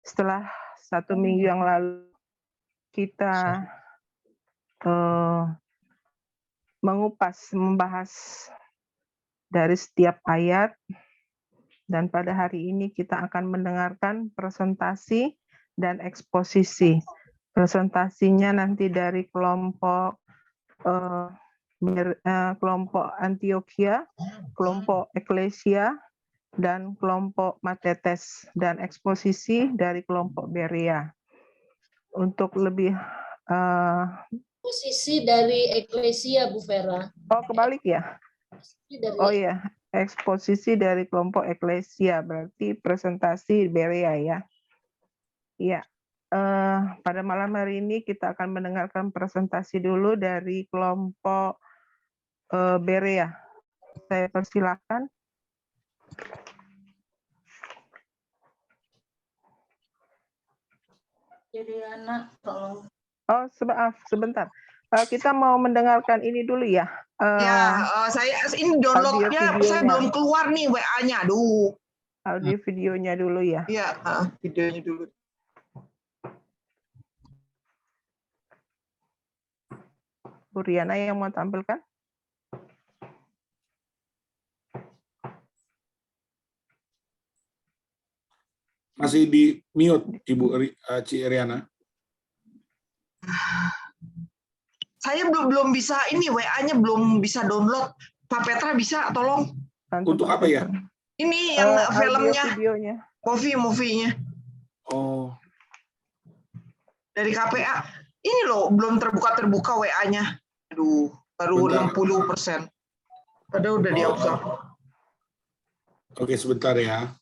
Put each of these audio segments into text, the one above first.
Setelah 1 minggu yang lalu kita membahas dari setiap ayat, dan pada hari ini kita akan mendengarkan presentasi dan eksposisi. Presentasinya nanti dari kelompok Antioquia, kelompok Eklesia, dan kelompok Matetes, dan eksposisi dari kelompok Berea. Untuk lebih posisi dari Eklesia, Bu Vera. Oh, kebalik ya? Oh iya, eksposisi dari kelompok Eklesia, berarti presentasi Berea ya. Iya. Pada malam hari ini kita akan mendengarkan presentasi dulu dari kelompok Berea. Saya persilakan. Jadi anak, tolong. Oh, sebentar. Kita mau mendengarkan ini dulu ya. Saya ini downloadnya saya belum keluar nih WA-nya, aduh. Audio videonya dulu ya. Iya, videonya dulu. Bu Riana yang mau tampilkan? Masih di mute, Ibu Ci Riana. Saya belum bisa ini WA-nya belum bisa download. Pak Petra bisa tolong? Untuk apa ya? Ini yang filmnya, videonya. movie-nya. Oh. Dari KPA. Ini loh belum terbuka WA-nya. Aduh, baru 60%. Padahal udah dihapus. Oke, sebentar ya.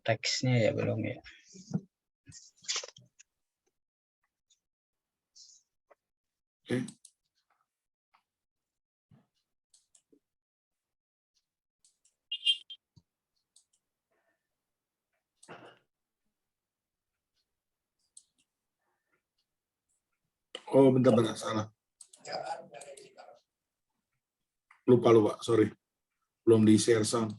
Teksnya ya belum ya. Oke. Oh, bentar, salah. Lupa, sorry. Belum di-share sound.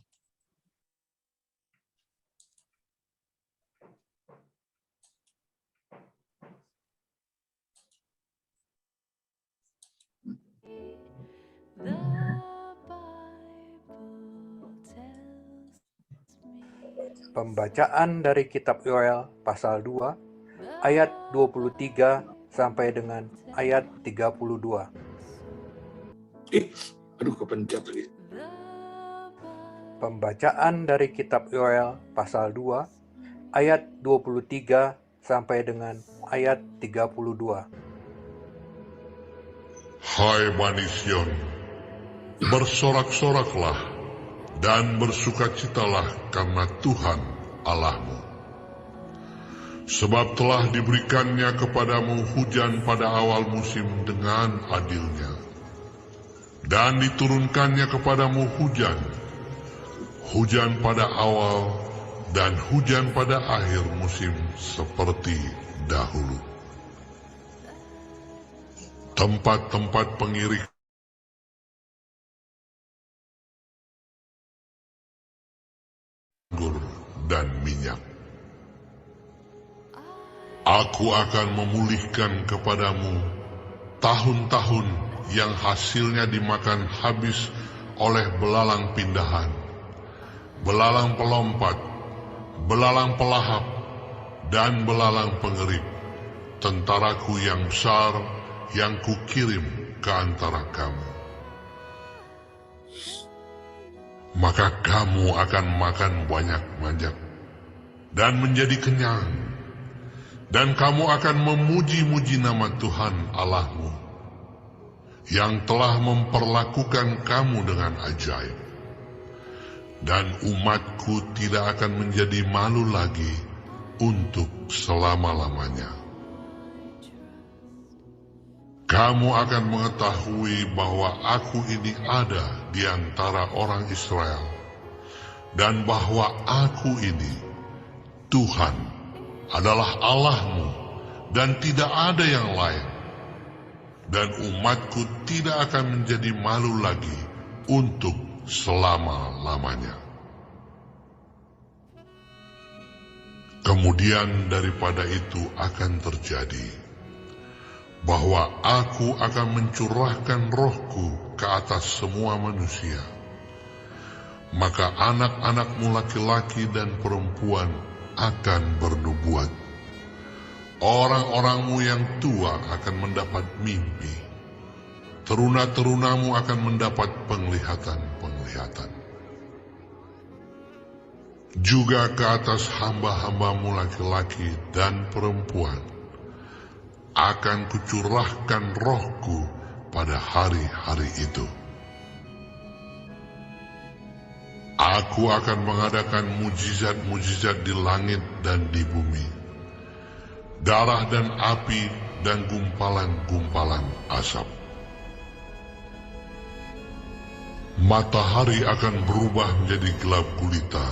Pembacaan dari kitab Yoel pasal 2 ayat 23 sampai dengan ayat 32. Aduh, kepencet lagi. Pembacaan dari kitab Yoel pasal 2 ayat 23 sampai dengan ayat 32. Hai Bani Sion, bersorak-soraklah dan bersukacitalah karena Tuhan Allahmu. Sebab telah diberikannya kepadamu hujan pada awal musim dengan adilnya. Dan diturunkannya kepadamu hujan pada awal dan hujan pada akhir musim seperti dahulu. Tempat-tempat pengirik anggur dan minyak. Aku akan memulihkan kepadamu tahun-tahun yang hasilnya dimakan habis oleh belalang pindahan, belalang pelompat, belalang pelahap, dan belalang pengerik, tentaraku yang besar yang kukirim ke antara kamu. Maka kamu akan makan banyak-banyak dan menjadi kenyang, dan kamu akan memuji-muji nama Tuhan Allahmu yang telah memperlakukan kamu dengan ajaib. Dan umatku tidak akan menjadi malu lagi untuk selama-lamanya. Kamu akan mengetahui bahwa aku ini ada di antara orang Israel, dan bahwa aku ini, Tuhan, adalah Allahmu, dan tidak ada yang lain. Dan umatku tidak akan menjadi malu lagi untuk selama-lamanya. Kemudian daripada itu akan terjadi bahwa aku akan mencurahkan rohku ke atas semua manusia. Maka anak-anakmu laki-laki dan perempuan akan bernubuat. Orang-orangmu yang tua akan mendapat mimpi. Teruna-terunamu akan mendapat penglihatan-penglihatan. Juga ke atas hamba-hambamu laki-laki dan perempuan akan kucurahkan rohku pada hari-hari itu. Aku akan mengadakan mujizat-mujizat di langit dan di bumi, darah dan api dan gumpalan-gumpalan asap. Matahari akan berubah menjadi gelap gulita,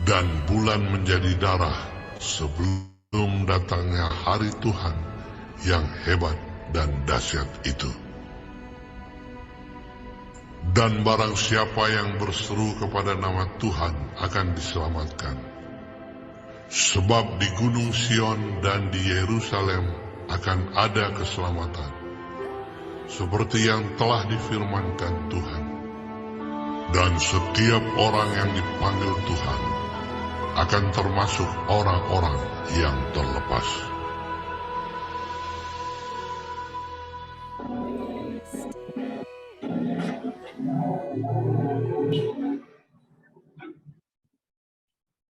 dan bulan menjadi darah sebelum datangnya hari Tuhan yang hebat dan dahsyat itu. Dan barang siapa yang berseru kepada nama Tuhan akan diselamatkan. Sebab di Gunung Sion dan di Yerusalem akan ada keselamatan, seperti yang telah difirmankan Tuhan. Dan setiap orang yang dipanggil Tuhan akan termasuk orang-orang yang terlepas.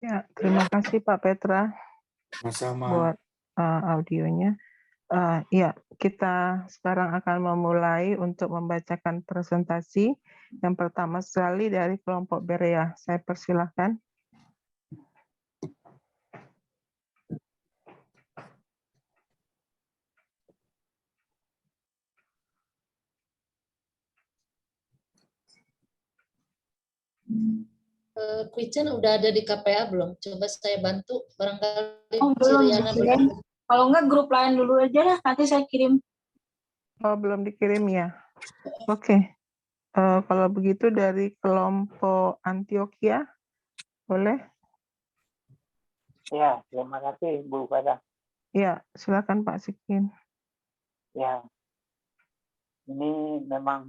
Ya, terima kasih Pak Petra Sama-sama. buat audionya. Ya, kita sekarang akan memulai untuk membacakan presentasi. Yang pertama sekali dari kelompok Berea. Saya persilahkan. Christian udah ada di KPA belum? Coba saya bantu, barangkali Oh, belum Siriana dikirim. belum. Kalau enggak grup lain dulu aja lah, nanti saya kirim. Oh, belum dikirim ya? Oke. Kalau begitu dari kelompok Antioquia, boleh? Ya, terima kasih Bu Farah. Ya, silakan Pak Sikin. Ya, ini memang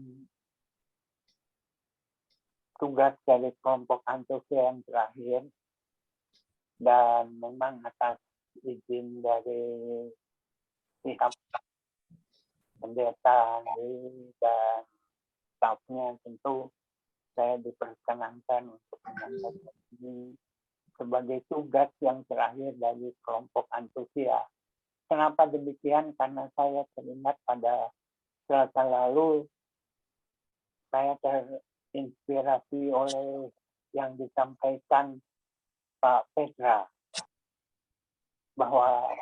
tugas dari kelompok Antioquia yang terakhir, dan memang atas izin dari pihak pendeta dan stafnya, tentu saya diperkenankan untuk menyampaikan ini sebagai tugas yang terakhir dari kelompok Antioquia. Kenapa demikian? Karena saya teringat pada Selasa lalu saya terinspirasi oleh yang disampaikan Pak Petra bahwa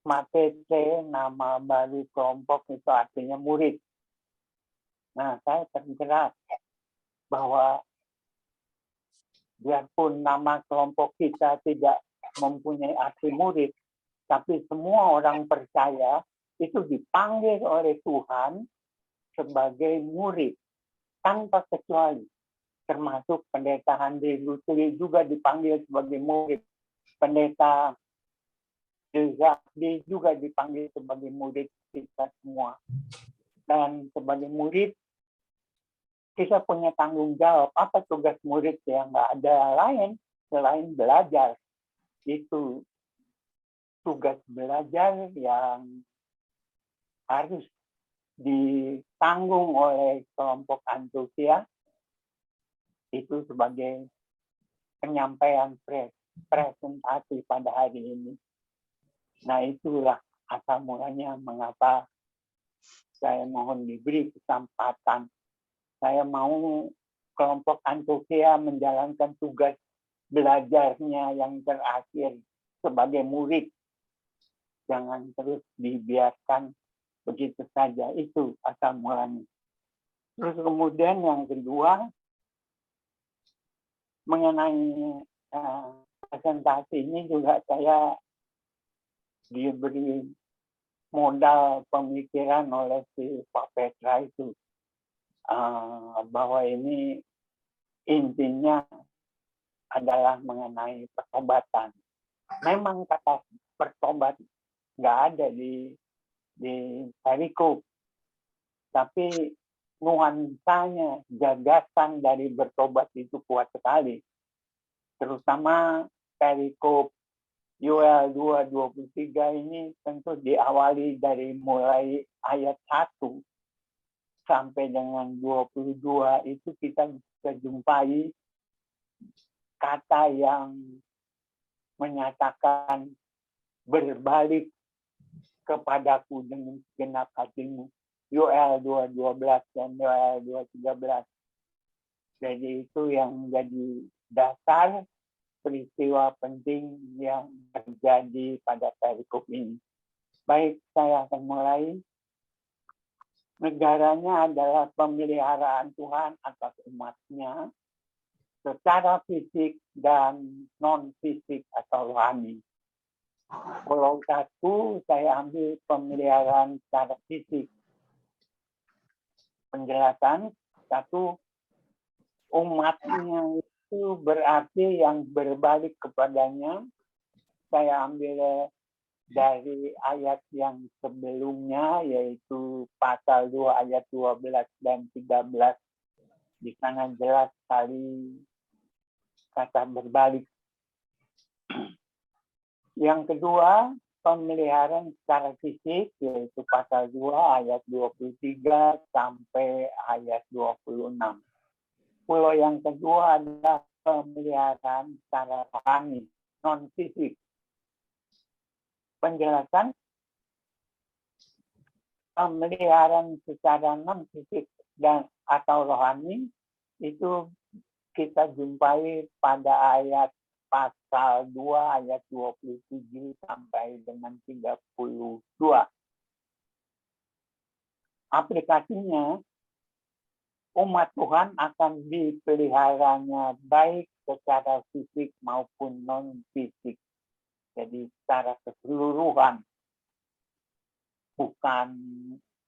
Matete, nama baru kelompok itu artinya murid. Nah, saya tergerak bahwa biarpun nama kelompok kita tidak mempunyai arti murid, tapi semua orang percaya itu dipanggil oleh Tuhan sebagai murid tanpa kecuali. Termasuk pendeta Handri Lutri juga dipanggil sebagai murid. Pendeta Zakdi juga dipanggil sebagai murid kita semua. Dan sebagai murid, kita punya tanggung jawab. Apa tugas murid yang nggak ada lain selain belajar? Itu tugas belajar yang harus ditanggung oleh kelompok Antioquia. Itu sebagai penyampaian presentasi pada hari ini. Nah, itulah asal mulanya mengapa saya mohon diberi kesempatan. Saya mau kelompok Antioquia menjalankan tugas belajarnya yang terakhir sebagai murid. Jangan terus dibiarkan begitu saja. Itu asal mulanya. Terus kemudian yang kedua, mengenai presentasi ini juga saya diberi modal pemikiran oleh si Pak Petra itu bahwa ini intinya adalah mengenai pertobatan. Memang kata pertobat nggak ada di perikop, tapi nuansanya, gagasan dari bertobat itu kuat sekali. Terutama perikop Yoel 2:23 ini tentu diawali dari mulai ayat 1 sampai dengan 22 itu kita bisa jumpai kata yang menyatakan berbalik kepadaku dengan segenap hatimu. Yoel 2:12 dan Yoel 2:13. Jadi itu yang menjadi dasar peristiwa penting yang terjadi pada perikop ini. Baik, saya akan mulai. Negaranya adalah pemeliharaan Tuhan atas umatnya secara fisik dan non-fisik atau rohani. Pulau 1 saya ambil pemeliharaan secara fisik. Penjelasan 1, umatnya itu berarti yang berbalik kepadanya. Saya ambil dari ayat yang sebelumnya, yaitu pasal 2 ayat 12 dan 13. Di sana jelas sekali kata berbalik. Yang kedua, pemeliharaan secara fisik, yaitu pasal 2 ayat 23 sampai ayat 26. Pulau yang kedua adalah pemeliharaan secara rohani, non-fisik. Penjelasan pemeliharaan secara non-fisik dan atau rohani itu kita jumpai pada ayat pasal 2 ayat 27 sampai dengan 32. Aplikasinya, umat Tuhan akan dipeliharanya baik secara fisik maupun non-fisik. Jadi secara keseluruhan, bukan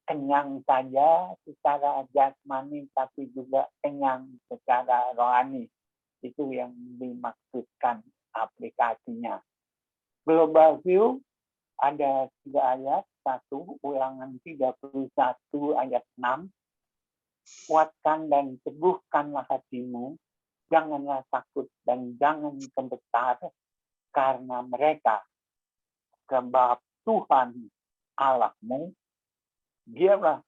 kenyang saja secara jasmani, tapi juga kenyang secara rohani. Itu yang dimaksudkan aplikasinya. Global view ada 3 ayat. 1, Ulangan 31 ayat 6. Kuatkan dan teguhkanlah hatimu, janganlah takut dan jangan gemetar, karena mereka, sebab Tuhan Allahmu, Dialah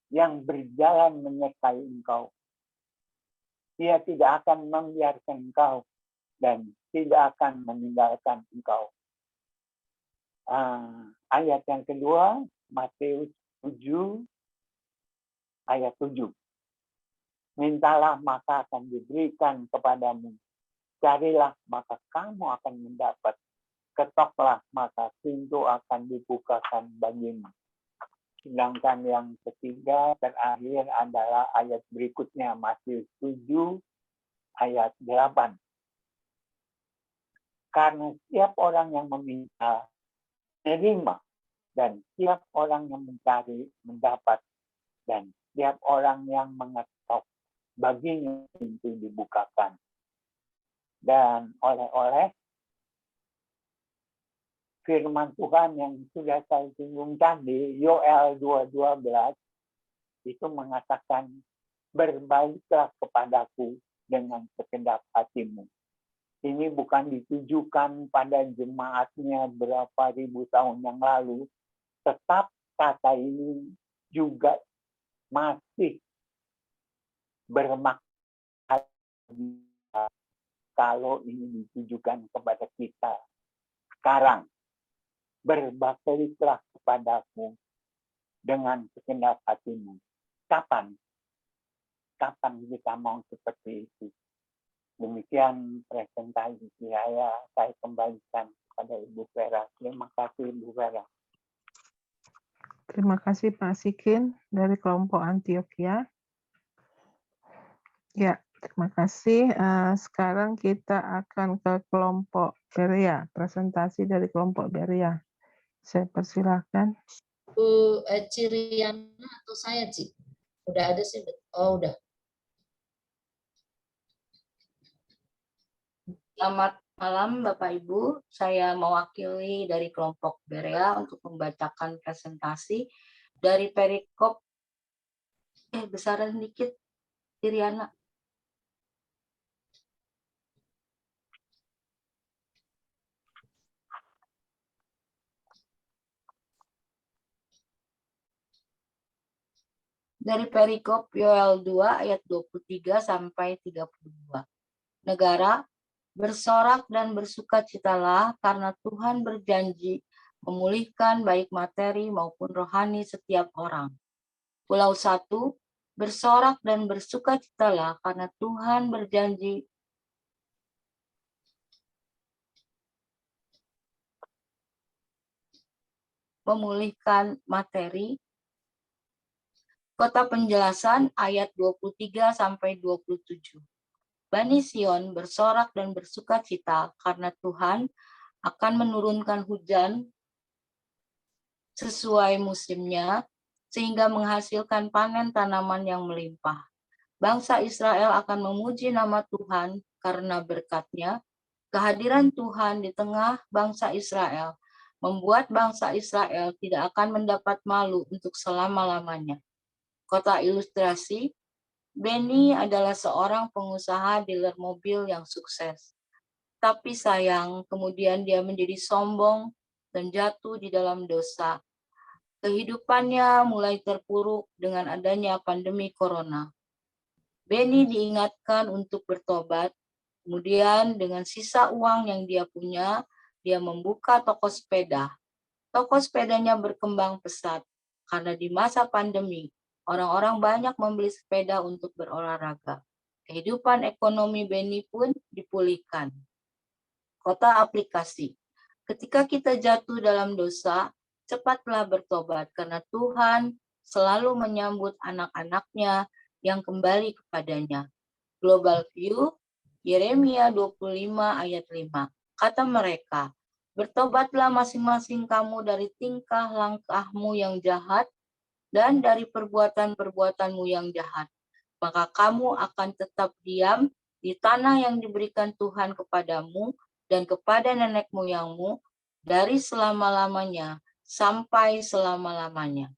yang berjalan menyertai engkau. Dia tidak akan membiarkan engkau dan tidak akan meninggalkan engkau. Ayat yang kedua, Matius 7 ayat 7. Mintalah maka akan diberikan kepadamu. Carilah maka kamu akan mendapat. Ketoklah maka pintu akan dibukakan bagimu. Sedangkan yang ketiga terakhir adalah ayat berikutnya, Matius 7 ayat 8. Karena setiap orang yang meminta, menerima, dan setiap orang yang mencari, mendapat, dan setiap orang yang mengetok, baginya pintu dibukakan. Dan oleh-oleh firman Tuhan yang sudah saya singgung tadi, Yoel 2:12, itu mengatakan, berbaliklah kepadaku dengan segenap hatimu. Ini bukan ditujukan pada jemaatnya berapa ribu tahun yang lalu, tetap kata ini juga masih bermakna kalau ini ditujukan kepada kita sekarang. Berbaliklah kepadaku dengan segenap hatimu. Kapan? Kapan kita mau seperti itu? Demikian presentasi saya kembalikan kepada Ibu Vera. Terima kasih Ibu Vera. Terima kasih Pak Sikin dari kelompok Antioquia. Ya, terima kasih. Sekarang kita akan ke kelompok Berea, presentasi dari kelompok Berea. Saya persilahkan. Bu Ciriana atau saya, Ci? Udah ada sih. Oh, udah. Selamat malam Bapak Ibu, saya mewakili dari kelompok Berea untuk membacakan presentasi dari perikop besaran dikit Iriana. Dari perikop Yoel 2 ayat 23 sampai 32. Negara, bersorak dan bersukacitalah karena Tuhan berjanji memulihkan baik materi maupun rohani setiap orang. Pulau 1, bersorak dan bersukacitalah karena Tuhan berjanji memulihkan materi. Kota Penjelasan ayat 23 sampai 27. Bani Sion bersorak dan bersukacita karena Tuhan akan menurunkan hujan sesuai musimnya sehingga menghasilkan panen tanaman yang melimpah. Bangsa Israel akan memuji nama Tuhan karena berkat-Nya. Kehadiran Tuhan di tengah bangsa Israel membuat bangsa Israel tidak akan mendapat malu untuk selama-lamanya. Kota ilustrasi, Benny adalah seorang pengusaha dealer mobil yang sukses. Tapi sayang, kemudian dia menjadi sombong dan jatuh di dalam dosa. Kehidupannya mulai terpuruk dengan adanya pandemi corona. Benny diingatkan untuk bertobat. Kemudian dengan sisa uang yang dia punya, dia membuka toko sepeda. Toko sepedanya berkembang pesat karena di masa pandemi, orang-orang banyak membeli sepeda untuk berolahraga. Kehidupan ekonomi Benny pun dipulihkan. Kota aplikasi. Ketika kita jatuh dalam dosa, cepatlah bertobat karena Tuhan selalu menyambut anak-anaknya yang kembali kepadanya. Global View, Yeremia 25 ayat 5. Kata mereka, bertobatlah masing-masing kamu dari tingkah langkahmu yang jahat dan dari perbuatan-perbuatanmu yang jahat. Maka kamu akan tetap diam di tanah yang diberikan Tuhan kepadamu dan kepada nenek moyangmu dari selama-lamanya sampai selama-lamanya.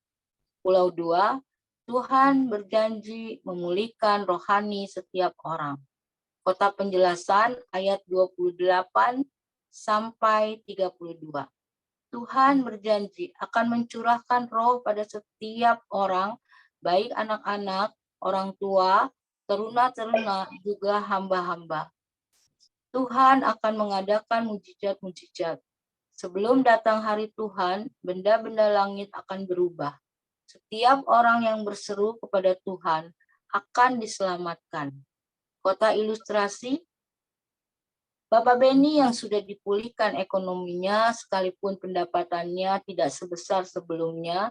Pulau 2, Tuhan berjanji memulihkan rohani setiap orang. Kota Penjelasan ayat 28 sampai 32. Tuhan berjanji akan mencurahkan roh pada setiap orang, baik anak-anak, orang tua, teruna-teruna, juga hamba-hamba. Tuhan akan mengadakan mujizat-mujizat. Sebelum datang hari Tuhan, benda-benda langit akan berubah. Setiap orang yang berseru kepada Tuhan akan diselamatkan. Kota ilustrasi, Bapak Benny yang sudah dipulihkan ekonominya, sekalipun pendapatannya tidak sebesar sebelumnya,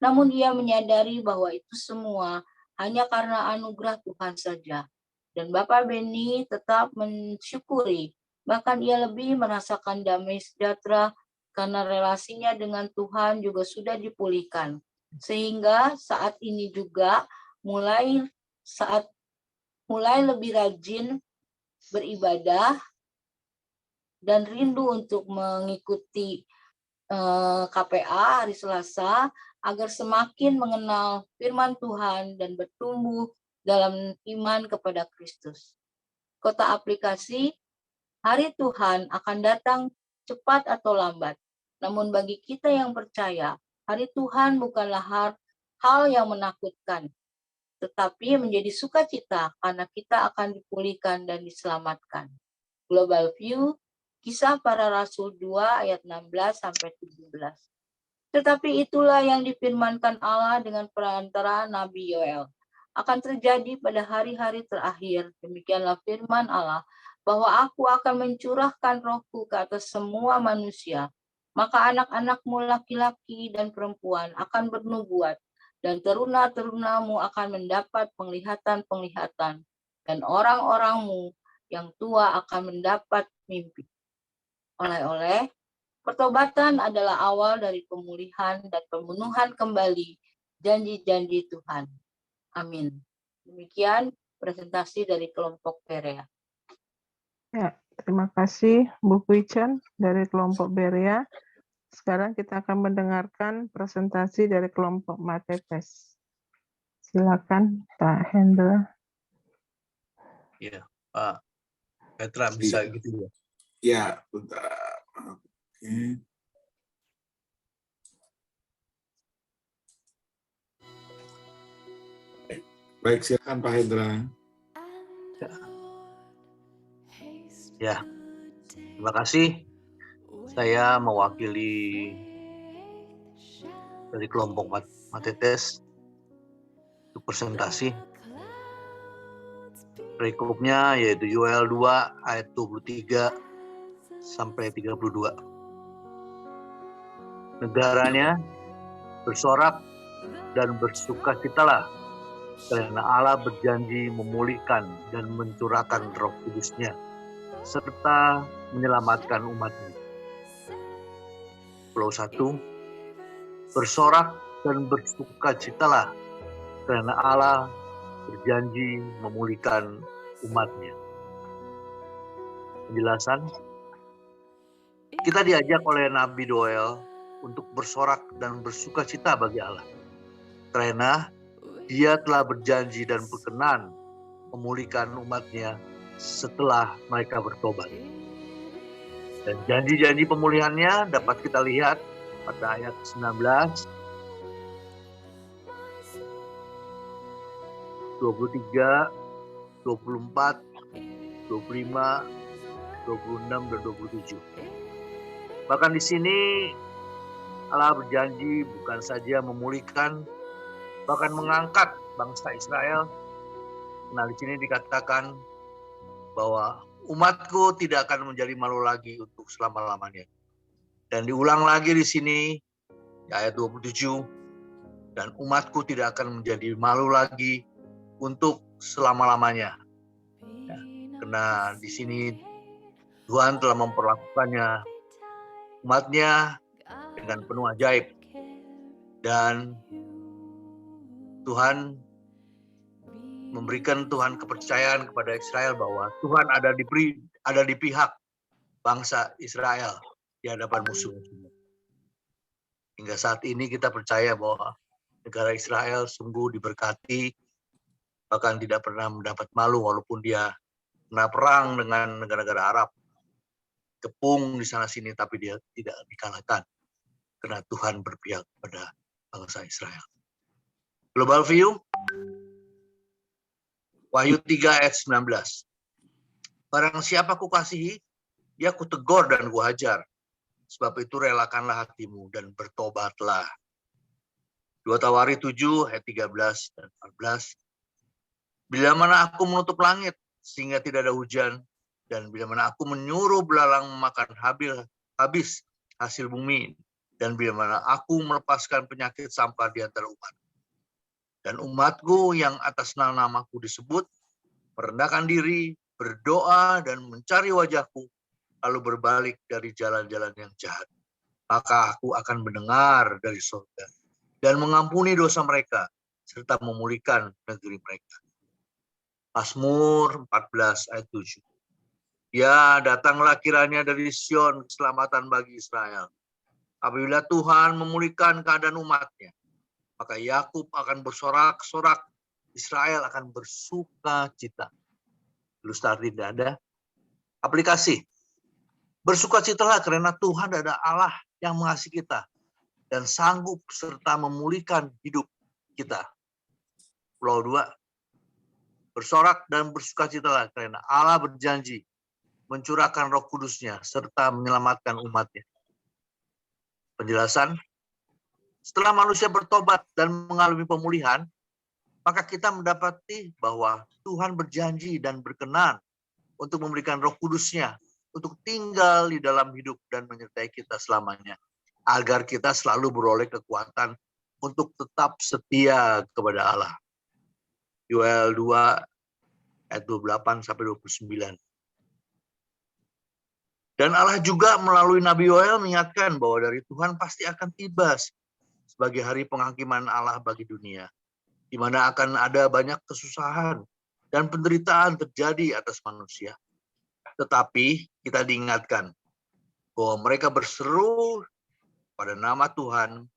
namun ia menyadari bahwa itu semua hanya karena anugerah Tuhan saja. Dan Bapak Benny tetap mensyukuri, bahkan ia lebih merasakan damai sejahtera karena relasinya dengan Tuhan juga sudah dipulihkan. Sehingga saat ini juga mulai lebih rajin beribadah dan rindu untuk mengikuti KPA hari Selasa agar semakin mengenal firman Tuhan dan bertumbuh dalam iman kepada Kristus. Kota aplikasi, hari Tuhan akan datang cepat atau lambat. Namun bagi kita yang percaya, hari Tuhan bukanlah hal yang menakutkan, tetapi menjadi sukacita karena kita akan dipulihkan dan diselamatkan. Global View, Kisah Para Rasul 2 ayat 16 sampai 17. Tetapi itulah yang difirmankan Allah dengan perantara Nabi Yoel. Akan terjadi pada hari-hari terakhir, demikianlah firman Allah, bahwa aku akan mencurahkan rohku ke atas semua manusia. Maka anak-anakmu laki-laki dan perempuan akan bernubuat, dan teruna-terunamu akan mendapat penglihatan-penglihatan, dan orang-orangmu yang tua akan mendapat mimpi. Oleh-oleh, pertobatan adalah awal dari pemulihan dan pemenuhan kembali janji-janji Tuhan. Amin. Demikian presentasi dari kelompok Berea. Ya, Terima kasih Bu Kuichan dari kelompok Berea. Sekarang kita akan mendengarkan presentasi dari kelompok Matetes. Silakan Pak Hendra. Ya, Pak Petra bisa gitu ya. Ya, bentar. Oke. Baik, silakan Pak Hendra. Ya, terima kasih. Saya mewakili dari kelompok Matetes untuk presentasi. Perikopnya yaitu Yoel 2 ayat 23 sampai 32. Negaranya bersorak dan bersukacitalah karena Allah berjanji memulihkan dan mencurahkan Roh Kudus-Nya serta menyelamatkan umat-Nya. Pulau 1, bersorak dan bersukacitalah karena Allah berjanji memulihkan umat-Nya. Penjelasan, kita diajak oleh Nabi Doel untuk bersorak dan bersukacita bagi Allah. Karena Dia telah berjanji dan berkenan memulihkan umat-Nya setelah mereka bertobat. Dan janji-janji pemulihannya dapat kita lihat pada ayat 19, 23, 24, 25, 26, dan 27. Bahkan di sini Allah berjanji bukan saja memulihkan, bahkan mengangkat bangsa Israel. Nah, di sini dikatakan bahwa umatku tidak akan menjadi malu lagi untuk selama-lamanya. Dan diulang lagi di sini di ayat 27, dan umatku tidak akan menjadi malu lagi untuk selama-lamanya. Ya, karena di sini Tuhan telah memperlakukannya umatnya dengan penuh ajaib. Dan Tuhan memberikan kepercayaan kepada Israel bahwa Tuhan ada di pihak bangsa Israel di hadapan musuh-musuhnya. Hingga saat ini kita percaya bahwa negara Israel sungguh diberkati, bahkan tidak pernah mendapat malu walaupun dia pernah perang dengan negara-negara Arab. Kepung di sana-sini tapi dia tidak dikalahkan karena Tuhan berpihak pada bangsa Israel. Global view, Wahyu 3 ayat 19. Barang siapa kukasihi, dia kutegur dan kuhajar. Sebab itu relakanlah hatimu dan bertobatlah. 2 Tawari 7 ayat 13 dan 14. Bila mana aku menutup langit sehingga tidak ada hujan, dan bila mana aku menyuruh belalang memakan habis hasil bumi, dan bila mana aku melepaskan penyakit sampah di antara umat. Dan umatku yang atas namaku disebut, merendahkan diri, berdoa dan mencari wajahku, lalu berbalik dari jalan-jalan yang jahat. Maka aku akan mendengar dari surga dan mengampuni dosa mereka, serta memulihkan negeri mereka. Mazmur 14 ayat 7. Ya, datanglah kiranya dari Sion keselamatan bagi Israel. Apabila Tuhan memulihkan keadaan umatnya, maka Yakub akan bersorak-sorak, Israel akan bersuka cita. Ilustrasi tidak ada. Aplikasi. Bersukacitalah karena Tuhan adalah Allah yang mengasihi kita dan sanggup serta memulihkan hidup kita. Pulau 2. Bersorak dan bersukacitalah karena Allah berjanji mencurahkan Roh Kudus-Nya serta menyelamatkan umat-Nya. Penjelasan. Setelah manusia bertobat dan mengalami pemulihan, maka kita mendapati bahwa Tuhan berjanji dan berkenan untuk memberikan Roh Kudus-Nya untuk tinggal di dalam hidup dan menyertai kita selamanya, agar kita selalu beroleh kekuatan untuk tetap setia kepada Allah. Yoel 2 ayat 28 sampai 29. Dan Allah juga melalui Nabi Yoel mengingatkan bahwa dari Tuhan pasti akan tiba sebagai hari penghakiman Allah bagi dunia, di mana akan ada banyak kesusahan dan penderitaan terjadi atas manusia. Tetapi kita diingatkan bahwa mereka berseru pada nama Tuhan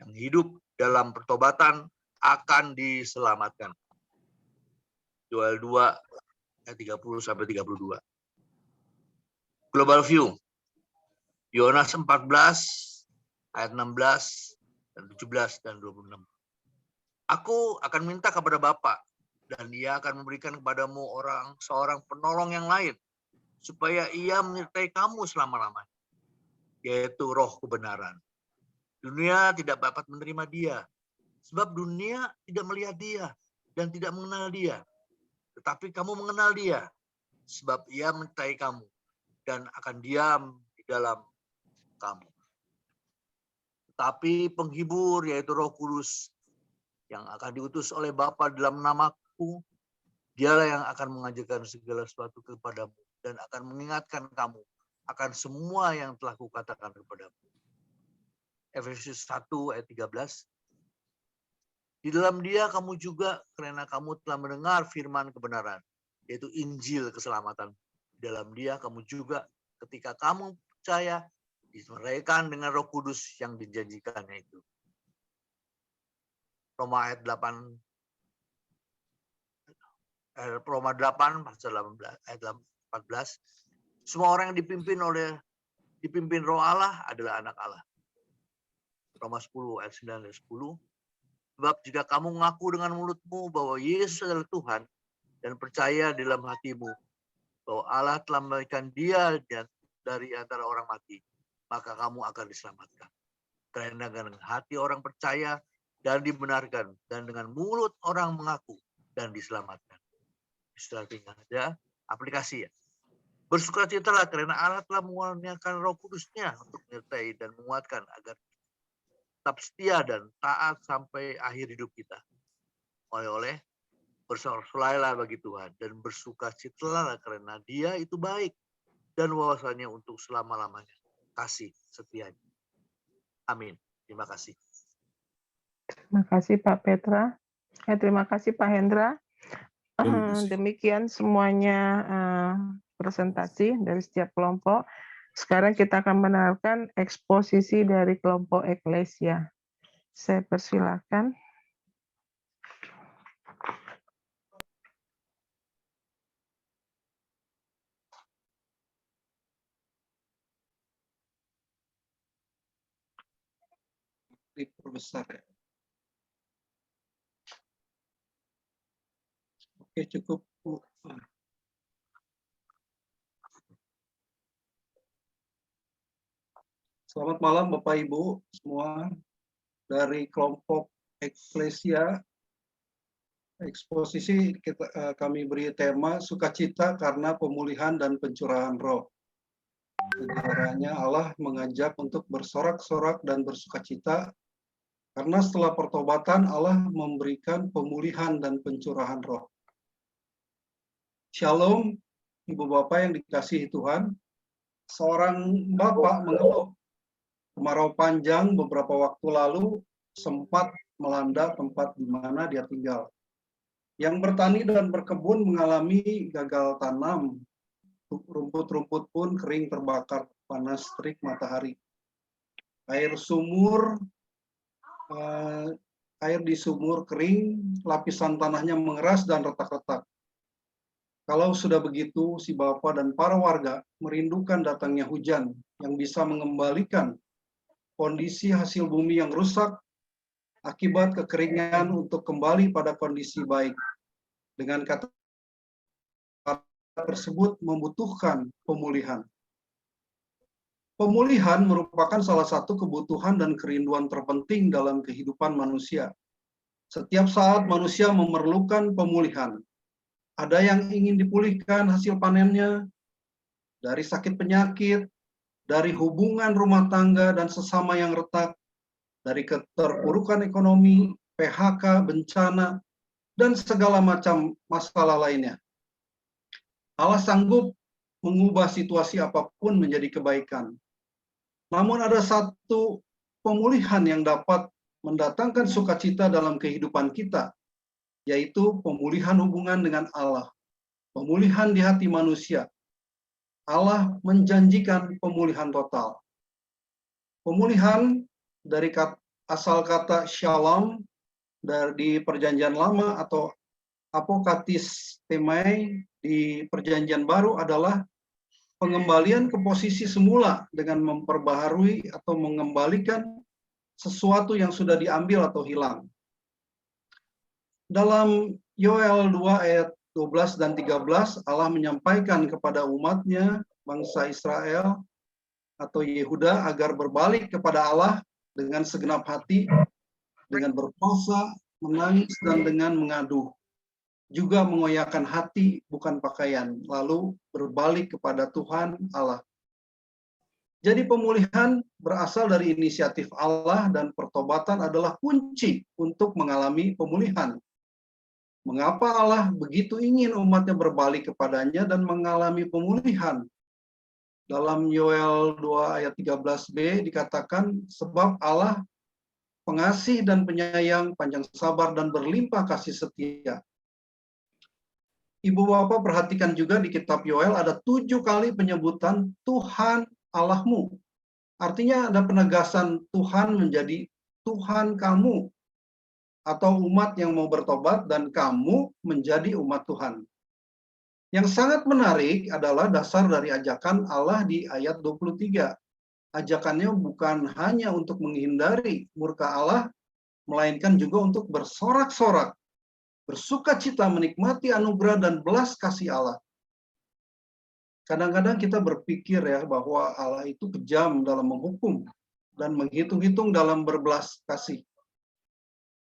yang hidup dalam pertobatan akan diselamatkan. Yoel 2 ayat 30 sampai 32. Global View. Yohanes 14 ayat 16 dan 17 dan 26. Aku akan minta kepada Bapa dan Dia akan memberikan kepadamu seorang penolong yang lain supaya Ia menyertai kamu selama-lamanya, yaitu Roh kebenaran. Dunia tidak dapat menerima Dia sebab dunia tidak melihat Dia dan tidak mengenal Dia. Tetapi kamu mengenal Dia sebab Ia menyertai kamu dan akan diam di dalam kamu. Tetapi penghibur yaitu Roh Kudus yang akan diutus oleh Bapa dalam namaku, Dialah yang akan mengajarkan segala sesuatu kepadamu dan akan mengingatkan kamu akan semua yang telah kukatakan kepadamu. Efesus 1 ayat 13. Di dalam Dia kamu juga, karena kamu telah mendengar firman kebenaran, yaitu Injil keselamatan. Di dalam Dia kamu juga, ketika kamu percaya, diseraikan dengan Roh Kudus yang dijanjikannya itu. Roma 8 pasal 18 ayat 14. Semua orang yang dipimpin Roh Allah adalah anak Allah. Roma 10 ayat 9 dan 10. Sebab jika kamu mengaku dengan mulutmu bahwa Yesus adalah Tuhan dan percaya di dalam hatimu bahwa Allah telah memberikan Dia dari antara orang mati, maka kamu akan diselamatkan. Karena dengan hati orang percaya dan dibenarkan, dan dengan mulut orang mengaku dan diselamatkan. Setelah tinggal ada aplikasi ya. Bersukacitalah karena Allah telah mengaruniakan Roh Kudus-Nya untuk menyertai dan menguatkan agar tetap setia dan taat sampai akhir hidup kita. Oleh bersorak-sorailah bagi Tuhan dan bersukacitalah karena Dia itu baik dan wawasannya untuk selama-lamanya. Kasih setianya. Amin. Terima kasih. Terima kasih Pak Petra. Terima kasih Pak Hendra. Terima kasih. Demikian semuanya presentasi dari setiap kelompok. Sekarang kita akan mendengarkan eksposisi dari kelompok Eklesia. Saya persilakan. Diperbesar ya. Oke, cukup Bu. Selamat malam Bapak Ibu semua. Dari kelompok Eklesia, eksposisi kami beri tema sukacita karena pemulihan dan pencurahan roh. Negaranya Allah mengajak untuk bersorak-sorak dan bersukacita karena setelah pertobatan Allah memberikan pemulihan dan pencurahan roh. Shalom, Ibu Bapak yang dikasihi Tuhan. Seorang bapak mengeluh kemarau panjang beberapa waktu lalu sempat melanda tempat di mana dia tinggal. Yang bertani dan berkebun mengalami gagal tanam. Rumput-rumput pun kering terbakar panas terik matahari. Air di sumur kering, lapisan tanahnya mengeras dan retak-retak. Kalau sudah begitu, si bapak dan para warga merindukan datangnya hujan yang bisa mengembalikan kondisi hasil bumi yang rusak akibat kekeringan untuk kembali pada kondisi baik. Dengan kata tersebut membutuhkan pemulihan. Pemulihan merupakan salah satu kebutuhan dan kerinduan terpenting dalam kehidupan manusia. Setiap saat manusia memerlukan pemulihan. Ada yang ingin dipulihkan hasil panennya dari sakit penyakit, dari hubungan rumah tangga dan sesama yang retak, dari keterpurukan ekonomi, PHK, bencana, dan segala macam masalah lainnya. Allah sanggup mengubah situasi apapun menjadi kebaikan. Namun ada satu pemulihan yang dapat mendatangkan sukacita dalam kehidupan kita, yaitu pemulihan hubungan dengan Allah, pemulihan di hati manusia, Allah menjanjikan pemulihan total. Pemulihan dari asal kata shalom dari Perjanjian Lama atau apokatis temai di Perjanjian Baru adalah pengembalian ke posisi semula dengan memperbaharui atau mengembalikan sesuatu yang sudah diambil atau hilang. Dalam Yoel 2 ayat 12 dan 13, Allah menyampaikan kepada umatnya, bangsa Israel atau Yehuda, agar berbalik kepada Allah dengan segenap hati, dengan berpuasa, menangis, dan dengan mengadu. Juga mengoyakkan hati, bukan pakaian, lalu berbalik kepada Tuhan Allah. Jadi pemulihan berasal dari inisiatif Allah dan pertobatan adalah kunci untuk mengalami pemulihan. Mengapa Allah begitu ingin umatnya berbalik kepadanya dan mengalami pemulihan? Dalam Yoel 2 ayat 13b dikatakan, sebab Allah pengasih dan penyayang, panjang sabar dan berlimpah kasih setia. Ibu bapak perhatikan juga di kitab Yoel ada 7 kali penyebutan Tuhan Allahmu. Artinya ada penegasan Tuhan menjadi Tuhan kamu, atau umat yang mau bertobat dan kamu menjadi umat Tuhan. Yang sangat menarik adalah dasar dari ajakan Allah di ayat 23. Ajakannya bukan hanya untuk menghindari murka Allah, melainkan juga untuk bersorak-sorak, bersuka cita menikmati anugerah dan belas kasih Allah. Kadang-kadang kita berpikir ya bahwa Allah itu kejam dalam menghukum dan menghitung-hitung dalam berbelas kasih.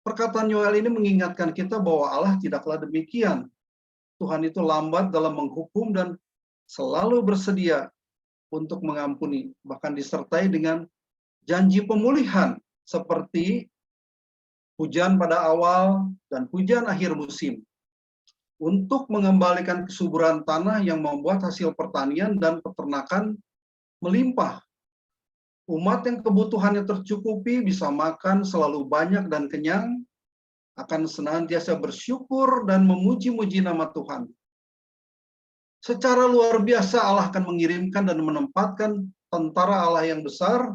Perkataan Yoel ini mengingatkan kita bahwa Allah tidaklah demikian. Tuhan itu lambat dalam menghukum dan selalu bersedia untuk mengampuni, bahkan disertai dengan janji pemulihan seperti hujan pada awal dan hujan akhir musim untuk mengembalikan kesuburan tanah yang membuat hasil pertanian dan peternakan melimpah. Umat yang kebutuhannya tercukupi bisa makan selalu banyak dan kenyang, akan senantiasa bersyukur dan memuji-muji nama Tuhan. Secara luar biasa Allah akan mengirimkan dan menempatkan tentara Allah yang besar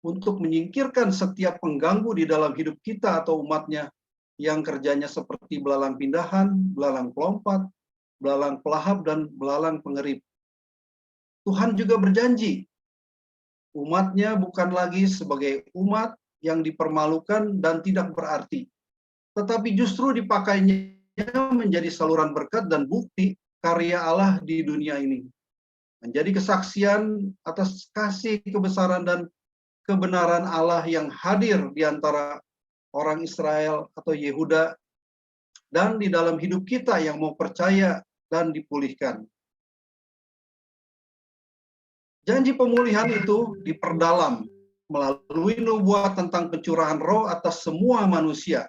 untuk menyingkirkan setiap pengganggu di dalam hidup kita atau umatnya yang kerjanya seperti belalang pindahan, belalang pelompat, belalang pelahap, dan belalang pengerip. Tuhan juga berjanji umatnya bukan lagi sebagai umat yang dipermalukan dan tidak berarti, tetapi justru dipakainya menjadi saluran berkat dan bukti karya Allah di dunia ini. Menjadi kesaksian atas kasih, kebesaran, dan kebenaran Allah yang hadir di antara orang Israel atau Yehuda dan di dalam hidup kita yang mau percaya dan dipulihkan. Janji pemulihan itu diperdalam melalui nubuat tentang pencurahan roh atas semua manusia.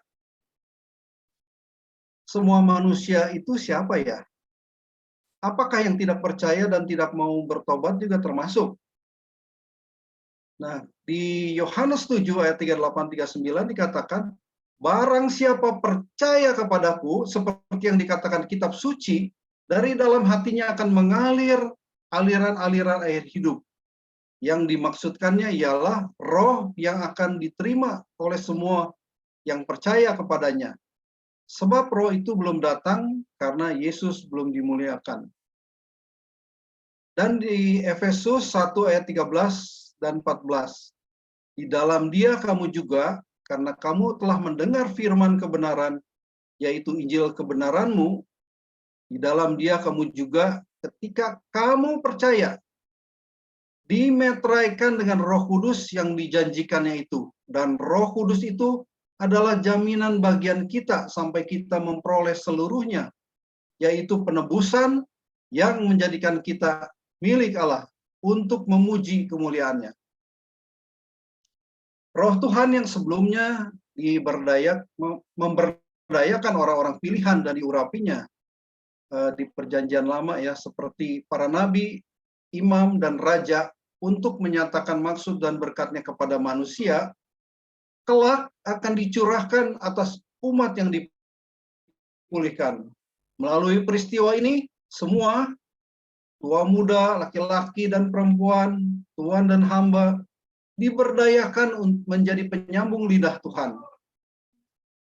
Semua manusia itu siapa ya? Apakah yang tidak percaya dan tidak mau bertobat juga termasuk? Nah, di Yohanes 7 ayat 38-39 dikatakan, barang siapa percaya kepadaku, seperti yang dikatakan kitab suci, dari dalam hatinya akan mengalir aliran-aliran air hidup. Yang dimaksudkannya ialah roh yang akan diterima oleh semua yang percaya kepadanya. Sebab roh itu belum datang karena Yesus belum dimuliakan. Dan di Efesus 1 ayat 13 dan 14. Di dalam dia kamu juga, karena kamu telah mendengar firman kebenaran, yaitu Injil kebenaranmu, di dalam dia kamu juga ketika kamu percaya, dimeteraikan dengan Roh Kudus yang dijanjikannya itu. Dan Roh Kudus itu adalah jaminan bagian kita sampai kita memperoleh seluruhnya, yaitu penebusan yang menjadikan kita milik Allah untuk memuji kemuliaannya. Roh Tuhan yang sebelumnya memberdayakan orang-orang pilihan dan diurapinya di Perjanjian Lama ya, seperti para nabi, imam, dan raja untuk menyatakan maksud dan berkatnya kepada manusia, kelak akan dicurahkan atas umat yang dipulihkan. Melalui peristiwa ini, semua tua muda, laki-laki dan perempuan, tuan dan hamba, diberdayakan menjadi penyambung lidah Tuhan.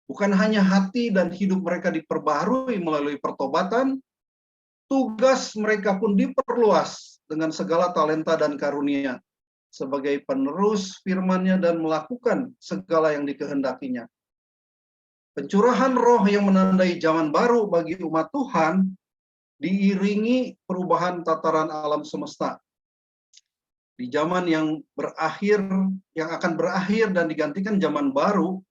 Bukan hanya hati dan hidup mereka diperbaharui melalui pertobatan, tugas mereka pun diperluas dengan segala talenta dan karunia sebagai penerus firman-Nya dan melakukan segala yang dikehendakinya. Pencurahan roh yang menandai zaman baru bagi umat Tuhan diiringi perubahan tataran alam semesta. Di zaman yang akan berakhir dan digantikan zaman baru,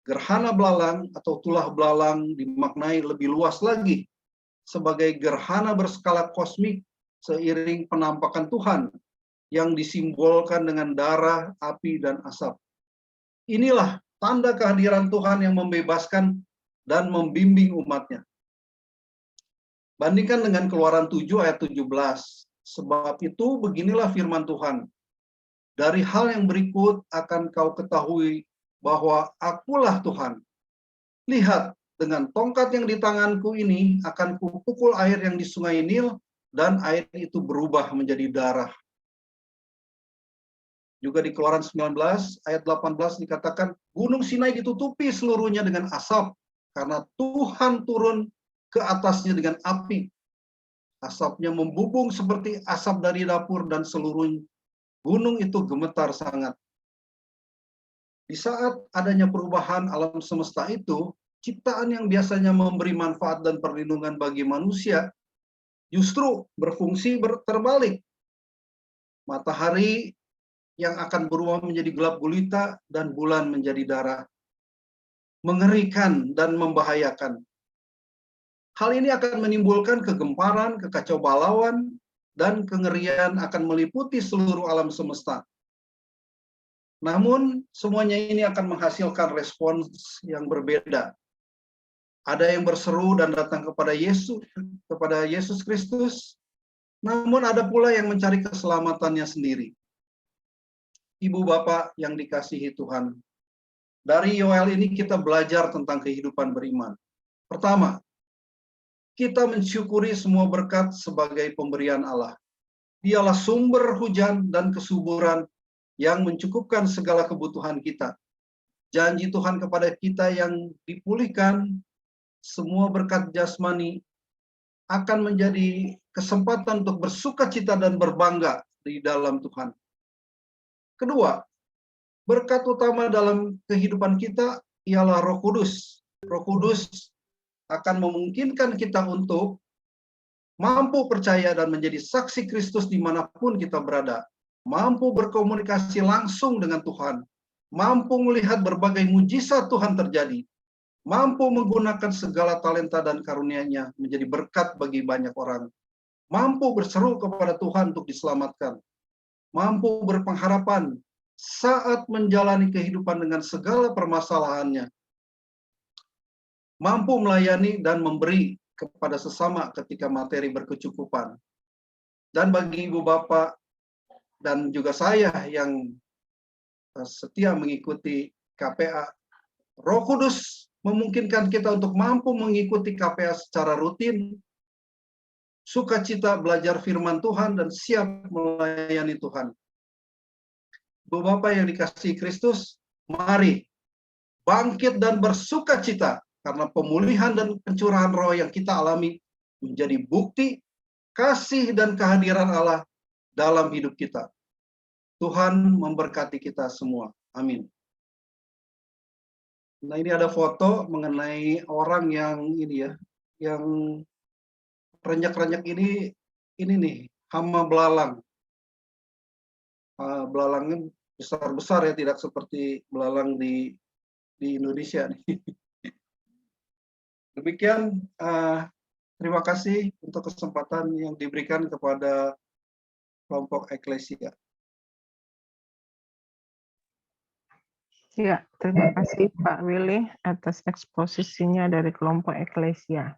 gerhana belalang atau tulah belalang dimaknai lebih luas lagi sebagai gerhana berskala kosmik seiring penampakan Tuhan yang disimbolkan dengan darah, api, dan asap. Inilah tanda kehadiran Tuhan yang membebaskan dan membimbing umatnya. Bandingkan dengan Keluaran 7 ayat 17. Sebab itu beginilah firman Tuhan. Dari hal yang berikut akan kau ketahui bahwa akulah Tuhan. Lihat, dengan tongkat yang di tanganku ini akan kupukul air yang di sungai Nil, dan air itu berubah menjadi darah. Juga di Keluaran 19 ayat 18 dikatakan, Gunung Sinai ditutupi seluruhnya dengan asap, karena Tuhan turun ke atasnya dengan api. Asapnya membubung seperti asap dari dapur dan seluruh gunung itu gemetar sangat. Di saat adanya perubahan alam semesta itu, ciptaan yang biasanya memberi manfaat dan perlindungan bagi manusia justru berfungsi terbalik. Matahari yang akan berubah menjadi gelap gulita dan bulan menjadi darah. Mengerikan dan membahayakan. Hal ini akan menimbulkan kegemparan, kekacau balauan, dan kengerian akan meliputi seluruh alam semesta. Namun, semuanya ini akan menghasilkan respons yang berbeda. Ada yang berseru dan datang kepada Yesus Kristus, namun ada pula yang mencari keselamatannya sendiri. Ibu bapak yang dikasihi Tuhan, dari Yoel ini kita belajar tentang kehidupan beriman. Pertama, kita mensyukuri semua berkat sebagai pemberian Allah. Dialah sumber hujan dan kesuburan yang mencukupkan segala kebutuhan kita. Janji Tuhan kepada kita yang dipulihkan, semua berkat jasmani akan menjadi kesempatan untuk bersukacita dan berbangga di dalam Tuhan. Kedua, berkat utama dalam kehidupan kita ialah Roh Kudus. Roh Kudus akan memungkinkan kita untuk mampu percaya dan menjadi saksi Kristus dimanapun kita berada, mampu berkomunikasi langsung dengan Tuhan, mampu melihat berbagai mujizat Tuhan terjadi, mampu menggunakan segala talenta dan karunia-Nya menjadi berkat bagi banyak orang, mampu berseru kepada Tuhan untuk diselamatkan, mampu berpengharapan saat menjalani kehidupan dengan segala permasalahannya, mampu melayani dan memberi kepada sesama ketika materi berkecukupan. Dan bagi ibu bapak dan juga saya yang setia mengikuti KPA, Roh Kudus memungkinkan kita untuk mampu mengikuti KPA secara rutin, sukacita belajar firman Tuhan, dan siap melayani Tuhan. Ibu bapak yang dikasihi Kristus, mari bangkit dan bersukacita, karena pemulihan dan pencurahan roh yang kita alami menjadi bukti kasih dan kehadiran Allah dalam hidup kita. Tuhan memberkati kita semua. Amin. Nah, ini ada foto mengenai orang yang ini ya, yang renjak-renjak ini nih, hama belalang. Belalangnya besar-besar ya, tidak seperti belalang di Indonesia nih. Demikian, terima kasih untuk kesempatan yang diberikan kepada kelompok Eklesia. Ya, terima kasih Pak Willy atas eksposisinya dari kelompok Eklesia.